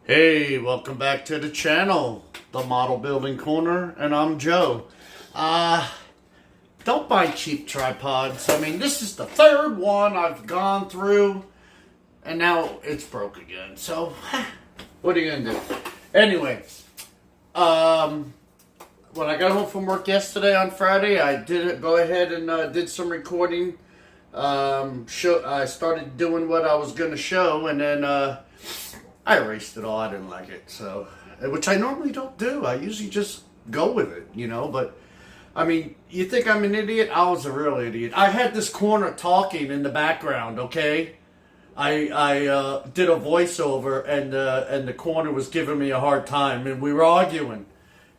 Hey, welcome back to the channel, the Model Building Corner, and I'm Joe. Don't buy cheap tripods. I mean, this is the third one I've gone through, and now it's broke again. So, what are you gonna do? Anyway, when I got home from work yesterday on Friday, I did go ahead and did some recording. I started doing what I was gonna show, and then I erased it all. I didn't like it, so, which I normally don't do. I usually just go with it, you know. But I mean, you think I'm an idiot? I was a real idiot. I had this corner talking in the background. Okay, I did a voiceover, and the corner was giving me a hard time, and we were arguing.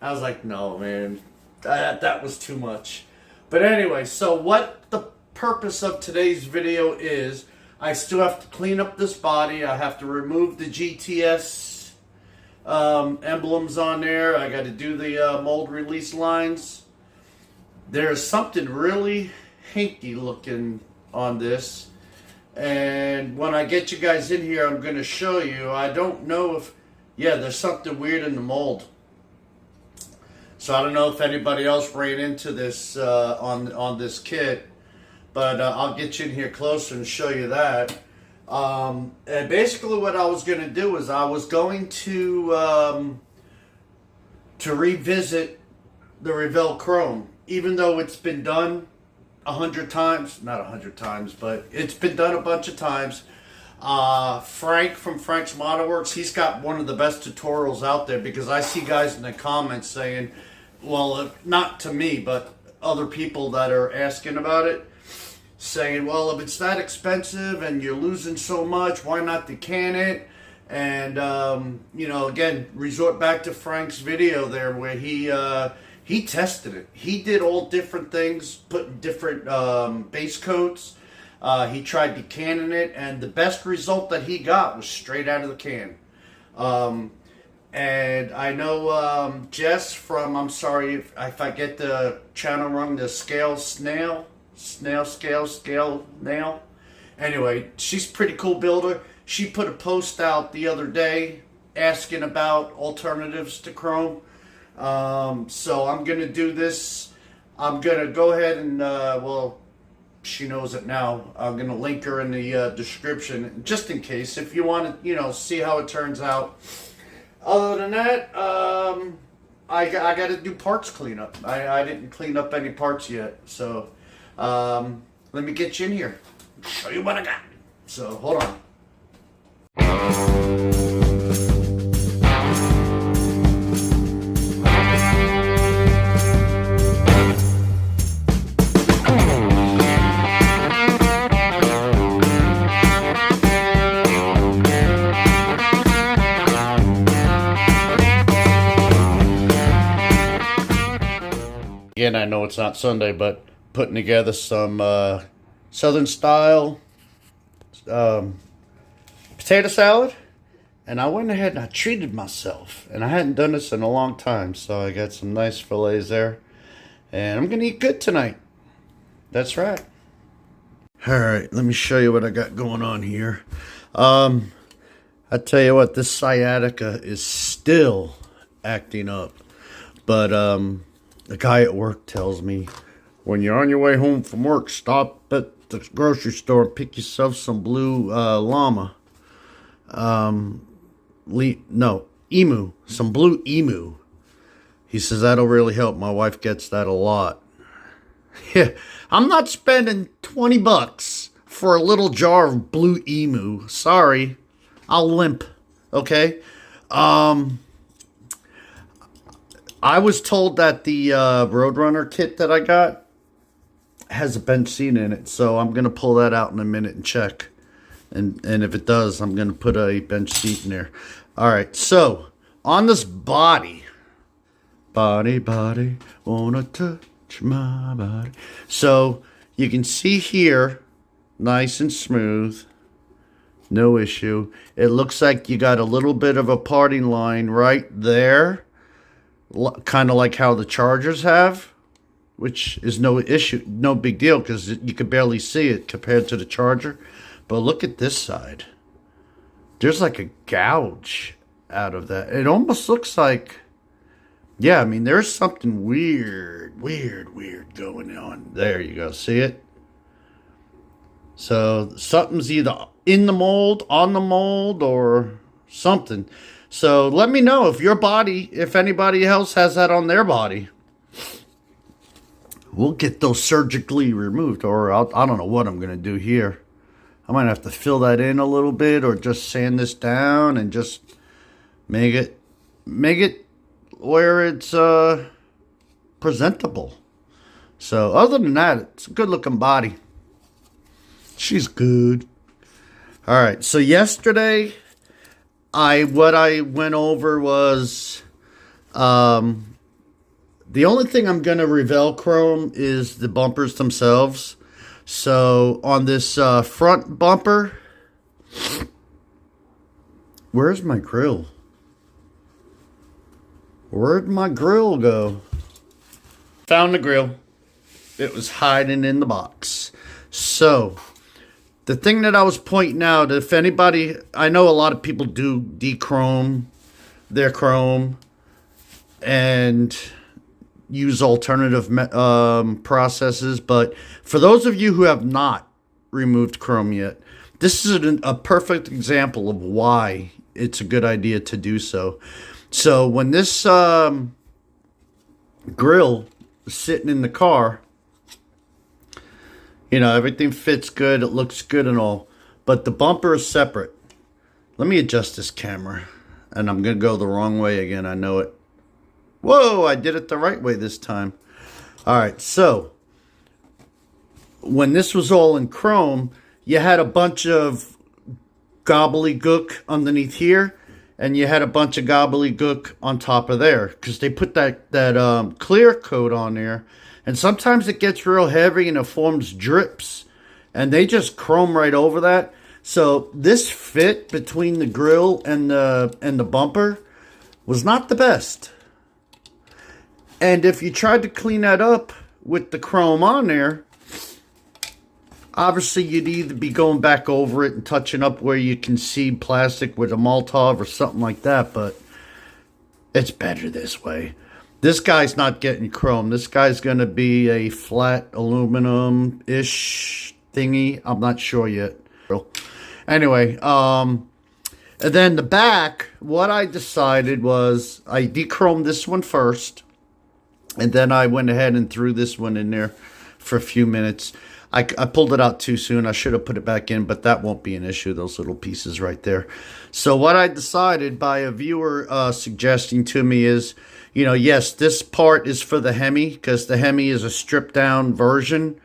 I was like, no, man, that was too much. But anyway, so what the purpose of today's video is, I still have to clean up this body. I have to remove the GTS emblems on there. I got to do the mold release lines. There's something really hinky looking on this. And when I get you guys in here, I'm going to show you. I don't know if, yeah, there's something weird in the mold. So I don't know if anybody else ran into this on this kit. But I'll get you in here closer and show you that. And basically what I was going to do is I was going to revisit the Revell Chrome. Even though it's been done 100 times. Not 100 times, but it's been done a bunch of times. Frank from Frank's Model Works, he's got one of the best tutorials out there, because I see guys in the comments saying, well, not to me, but other people that are asking about it, saying, well, if it's that expensive and you're losing so much, why not decan it? And, you know, again, resort back to Frank's video there where he tested it. He did all different things, putting different base coats. He tried decanning it, and the best result that he got was straight out of the can. And I know Jess from, I'm sorry if I get the channel wrong, the Snail Nail. Anyway, she's a pretty cool builder. She put a post out the other day asking about alternatives to chrome. So I'm going to do this. I'm going to go ahead and, well, she knows it now. I'm going to link her in the description, just in case, if you want to, you know, see how it turns out. Other than that, I got to do parts cleanup. I didn't clean up any parts yet, so let me get you in here, show you what I got. So hold on. Again, I know it's not Sunday, but putting together some Southern style potato salad, and I went ahead and I treated myself, and I hadn't done this in a long time, so I got some nice fillets there, and I'm gonna eat good tonight. That's right. Alright, let me show you what I got going on here. I tell you what, this sciatica is still acting up, but the guy at work tells me, when you're on your way home from work, stop at the grocery store and pick yourself some blue llama. Emu. Some blue emu. He says that'll really help. My wife gets that a lot. Yeah, I'm not spending 20 bucks for a little jar of blue emu. Sorry. I'll limp. Okay? I was told that the Roadrunner kit that I got has a bench seat in it, so I'm going to pull that out in a minute and check. And if it does, I'm going to put a bench seat in there. Alright, so, on this body, wanna touch my body. So, you can see here, nice and smooth, no issue. It looks like you got a little bit of a parting line right there. Kind of like how the Chargers have, which is no issue, no big deal, because you could barely see it compared to the Charger. But look at this side. There's like a gouge out of that. It almost looks like, yeah, I mean, there's something weird going on. There you go. See it? So something's either in the mold, on the mold, or something. So let me know if your body, if anybody else has that on their body. We'll get those surgically removed, or I don't know what I'm going to do here. I might have to fill that in a little bit, or just sand this down and just make it where it's presentable. So other than that, it's a good looking body. She's good. All right. So yesterday, what I went over was, the only thing I'm going to Revell chrome is the bumpers themselves. So on this front bumper, where's my grill? Where'd my grill go? Found the grill. It was hiding in the box. So the thing that I was pointing out, if anybody, I know a lot of people do dechrome their chrome and use alternative processes, but for those of you who have not removed chrome yet, this is a perfect example of why it's a good idea to do so. So when this grill is sitting in the car, you know, everything fits good, it looks good and all, but the bumper is separate. Let me adjust this camera, and I'm going to go the wrong way again, I know it. Whoa, I did it the right way this time. All right, so when this was all in chrome, you had a bunch of gobbledygook underneath here, and you had a bunch of gobbledygook on top of there, because they put that clear coat on there, and sometimes it gets real heavy and it forms drips, and they just chrome right over that. So this fit between the grill and the bumper was not the best. And if you tried to clean that up with the chrome on there, obviously you'd either be going back over it and touching up where you can see plastic with a Molotov or something like that, but it's better this way. This guy's not getting chrome. This guy's going to be a flat aluminum-ish thingy. I'm not sure yet. Anyway, and then the back, what I decided was I dechromed this one first. And then I went ahead and threw this one in there for a few minutes. I pulled it out too soon. I should have put it back in, but that won't be an issue, those little pieces right there. So what I decided by a viewer suggesting to me is, you know, yes, this part is for the Hemi, because the Hemi is a stripped-down version.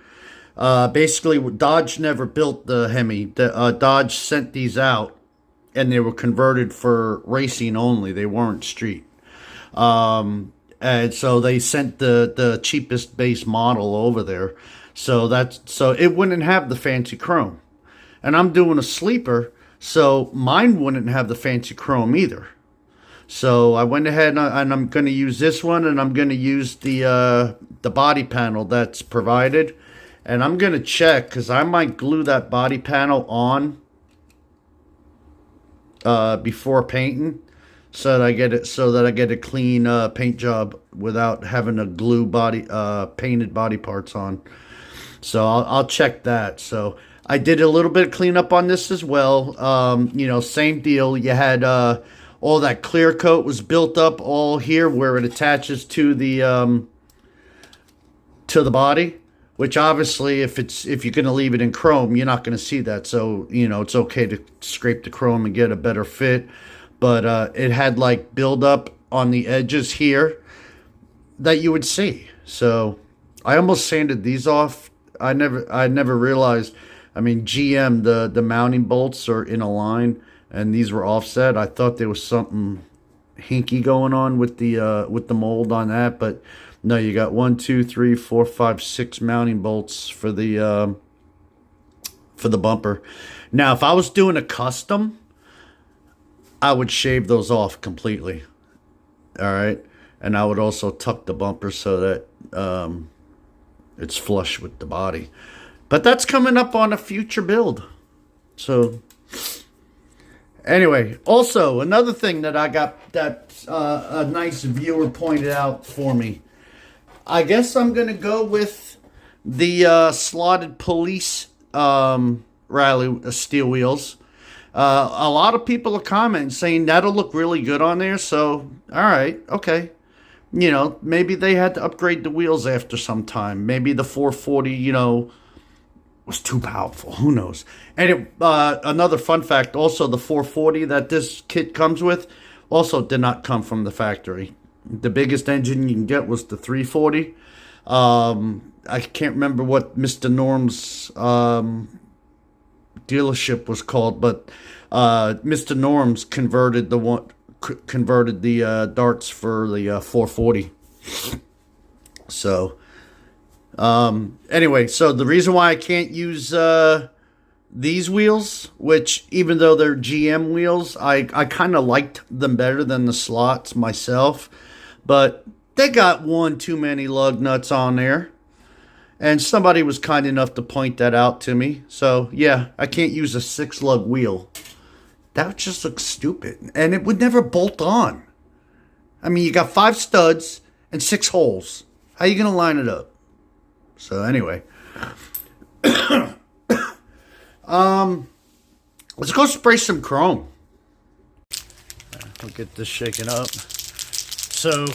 Basically, Dodge never built the Hemi. Dodge sent these out, and they were converted for racing only. They weren't street. And so they sent the cheapest base model over there. So it wouldn't have the fancy chrome. And I'm doing a sleeper, so mine wouldn't have the fancy chrome either. So I went ahead and I'm going to use this one, and I'm going to use the body panel that's provided. And I'm going to check, because I might glue that body panel on before painting. So that I get a clean paint job without having to glue painted body parts on. So I'll check that. So I did a little bit of cleanup on this as well. You know, same deal. You had all that clear coat was built up all here where it attaches to the body. Which obviously, if you're going to leave it in chrome, you're not going to see that. So you know, it's okay to scrape the chrome and get a better fit. But it had like buildup on the edges here that you would see. So I almost sanded these off. I never realized. I mean, GM, the mounting bolts are in a line, and these were offset. I thought there was something hinky going on with the mold on that, but no, you got 1, 2, 3, 4, 5, 6 mounting bolts for the bumper. Now, if I was doing a custom, I would shave those off completely. All right. And I would also tuck the bumper so that it's flush with the body. But that's coming up on a future build. So, Anyway, also another thing that I got that a nice viewer pointed out for me. I guess I'm gonna go with the slotted police rally steel wheels. A lot of people are commenting saying that'll look really good on there. So, all right, okay. You know, maybe they had to upgrade the wheels after some time. Maybe the 440, was too powerful. Who knows? And another fun fact, also the 440 that this kit comes with also did not come from the factory. The biggest engine you can get was the 340. I can't remember what Mr. Norm's dealership was called, but Mr. Norm's converted the darts for the 440. So anyway, so the reason why I can't use these wheels, which even though they're GM wheels, I kind of liked them better than the slots myself, but they got one too many lug nuts on there. And somebody was kind enough to point that out to me. So, yeah, I can't use a 6-lug wheel. That would just look stupid. And it would never bolt on. I mean, you got 5 studs and 6 holes. How are you going to line it up? So, anyway. Let's go spray some chrome. I'll get this shaken up. So,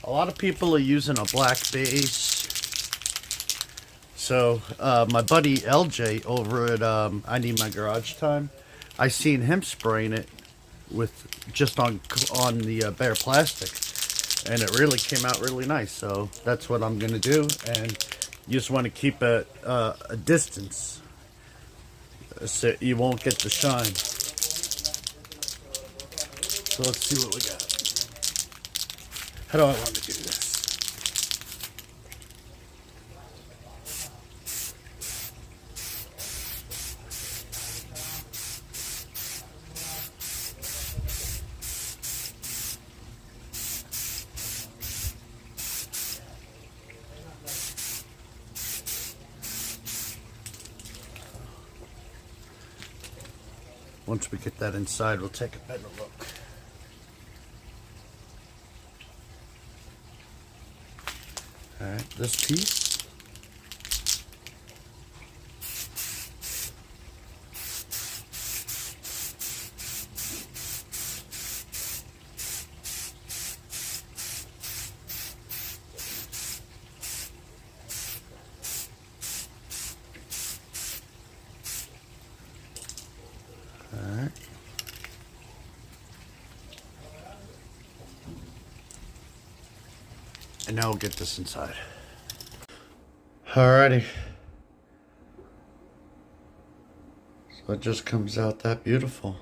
a lot of people are using a black base. So, my buddy LJ over at I Need My Garage Time, I seen him spraying it with just on the bare plastic, and it really came out really nice. So that's what I'm gonna do, and you just want to keep a distance so you won't get the shine. So let's see what we got. How do I want to do this? Once we get that inside, we'll take a better look. Alright, this piece. Alright. And now we'll get this inside. Alrighty. So it just comes out that beautiful.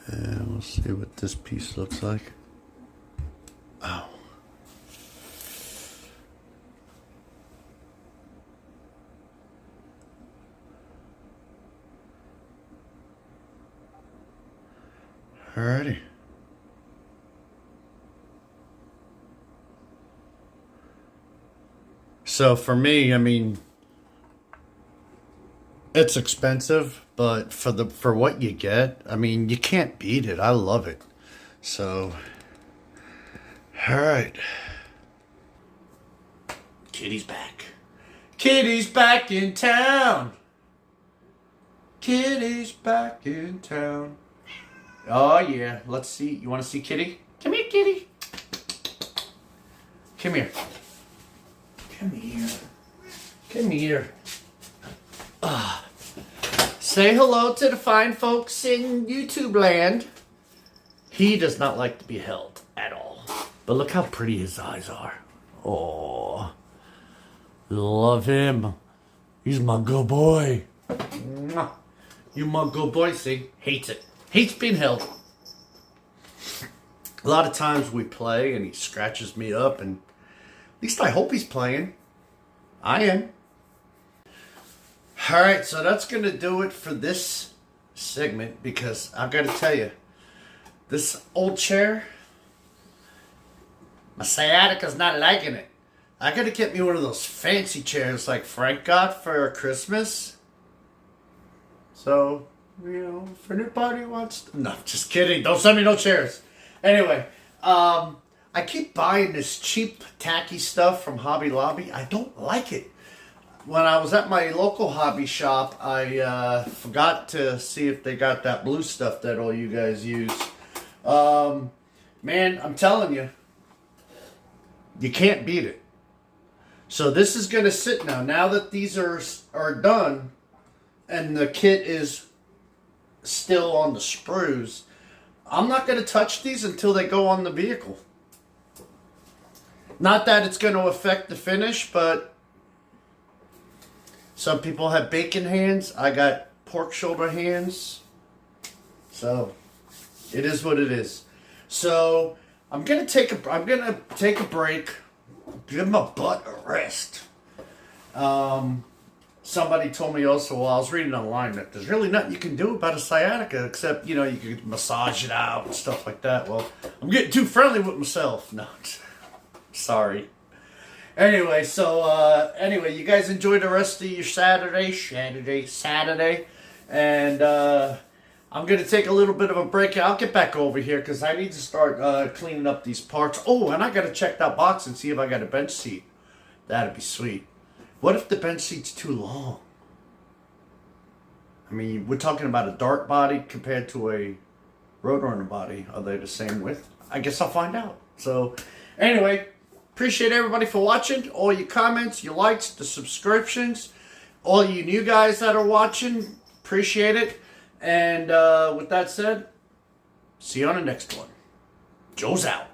And we'll see what this piece looks like. Oh. Alrighty. So for me, I mean, it's expensive, but for what you get, I mean, you can't beat it. I love it. So, alright. Kitty's back. Kitty's back in town. Kitty's back in town. Oh, yeah. Let's see. You want to see Kitty? Come here, Kitty. Come here. Come here. Come here. Say hello to the fine folks in YouTube land. He does not like to be held at all. But look how pretty his eyes are. Oh, love him. He's my good boy. You my good boy. See? Hates it. Hates being held. A lot of times we play and he scratches me up, and at least I hope he's playing. I am. Alright, so that's going to do it for this segment, because I've got to tell you, this old chair, my sciatica's not liking it. I gotta get me one of those fancy chairs like Frank got for Christmas. So, if anybody wants to... No, just kidding. Don't send me no chairs. Anyway, I keep buying this cheap, tacky stuff from Hobby Lobby. I don't like it. When I was at my local hobby shop, I forgot to see if they got that blue stuff that all you guys use. Man, I'm telling you, you can't beat it. So this is going to sit now. Now that these are done and the kit is still on the sprues, I'm not going to touch these until they go on the vehicle. Not that it's going to affect the finish, but some people have bacon hands. I got pork shoulder hands. So it is what it is. So I'm gonna take a break. Give my butt a rest. Somebody told me also while I was reading online that there's really nothing you can do about a sciatica except, you can massage it out and stuff like that. Well, I'm getting too friendly with myself. No, sorry. Anyway, so you guys enjoy the rest of your Saturday, and I'm gonna take a little bit of a break. I'll get back over here because I need to start cleaning up these parts. Oh, and I gotta check that box and see if I got a bench seat. That'd be sweet. What if the bench seat's too long? I mean, we're talking about a dart body compared to a Roadrunner body. Are they the same width? I guess I'll find out. So, anyway. Appreciate everybody for watching. All your comments, your likes, the subscriptions. All you new guys that are watching, appreciate it. And with that said, see you on the next one. Joe's out.